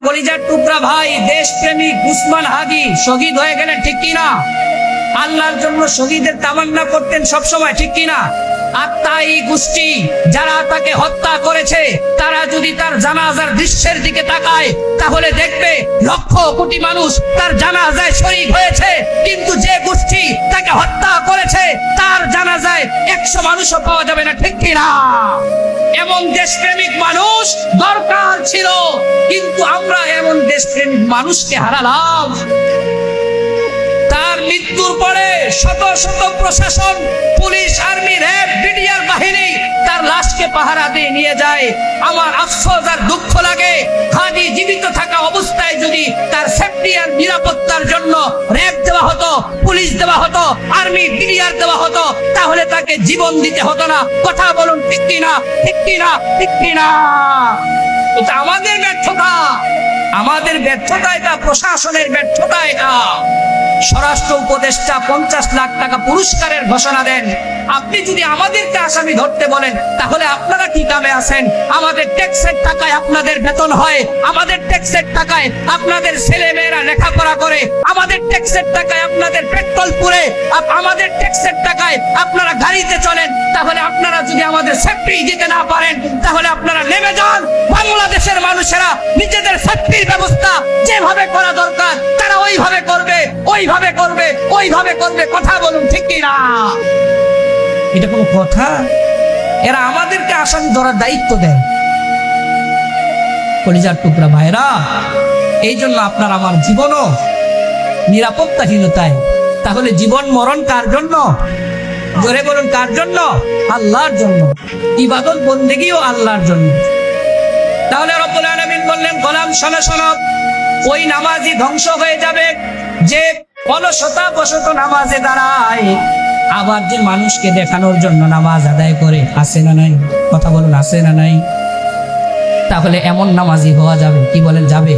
কলিজার টুকরা ভাই দেশপ্রেমিক উসমান হাদি শহীদ হয়ে গেলেন, ঠিক কিনা? আল্লাহর জন্য শহীদের তামান্না করতেন সবসময়, ঠিক কিনা? আর তাই গোষ্ঠী যারা তাকে হত্যা করেছে তারা যদি তার জানাজার দৃশ্যের দিকে তাকায় তাহলে দেখবে লক্ষ কোটি মানুষ তার জানাজায় শরীক হয়েছে, কিন্তু যে গোষ্ঠী তাকে হত্যা করেছে তার জানাজায় 100 মানুষও পাওয়া যাবে না, ঠিক কিনা? এমন দেশপ্রেমিক মানুষ দরকার ছিল, কিন্তু আমরা এমন দেশপ্রেমিক মানুষকে হারালাম। তার মৃত্যুর পরে শত শত প্রশাসন, পুলিশ, আর্মি, র্যাব, বিডিআর বাহিনী তার লাশকে পাহারা দিয়ে নিয়ে যায়। আমার আফসোস আর দুঃখ লাগে, হাদি জীবিত থাকা অবস্থায় যদি তার সেফটি আর নিরাপত্তার জন্য র্যাব দেওয়া হতো, পুলিশ দেওয়া হতো, আর্মি, বিডিআর দেওয়া হতো, তাহলে তাকে জীবন দিতে হতো না। কথা বলুন, ঠিক কিনা? ঠিক কিনা? ঠিক কিনা? এটা আমাদের ব্যর্থতা, আমাদের ব্যর্থতা, এটা প্রশাসনের ব্যর্থতা। এটা স্বরাষ্ট্র উপদেষ্টা 50 লাখ টাকা পুরস্কারের ঘোষণা দেন, আপনি যদি আমাদেরকে আসামি ধরতে বলেন তাহলে আপনারা কি কামে আছেন? আমাদের ট্যাক্সের টাকায় আপনাদের বেতন হয়, আমাদের ট্যাক্সের টাকায় আপনাদের ছেলে মেয়েরা লেখাপড়া করে, আমাদের ট্যাক্সের টাকায় আপনাদের পেট্রোল পুড়ে, আমাদের ট্যাক্সের টাকায় আপনারা গাড়িতে চলেন। তাহলে আপনারা যদি আমাদের সেফটি দিতে না পারেন তাহলে আপনারা নেমে যান। বাংলাদেশের মানুষেরা নিজেদের সেফটির ব্যবস্থা যেভাবে করা দরকার তারা ওইভাবে করবে, ওইভাবে করবে, ওইভাবে করবে। কথা বলুন, ঠিক কিনা? এটা কোনো কথা? এরা আমাদেরকে আসামি ধরার দায়িত্ব দেয়। কলিজার টুকরা ভাইরা, এই জন্য আপনার আমার জীবনও নিরাপত্তাহীনতায়। তাহলে জীবন মরণ কার জন্য? জোরে বলুন, কার জন্য? আল্লাহর জন্য। ইবাদত বন্দেগীও আল্লাহর জন্য। তাহলে রব্বুল আলামিন বললেন, গোলাম শোনো শোনো, ওই নামাজি ধ্বংস হয়ে যাবে যে অলসতা বশত নামাজে দাঁড়ায়, আবার যে মানুষকে দেখানোর জন্য নামাজ আদায় করে। আছে না নাই? কথা বলুন, আছে না নাই? তাহলে এমন নামাজি হওয়া যাবে? কি বলেন, যাবে?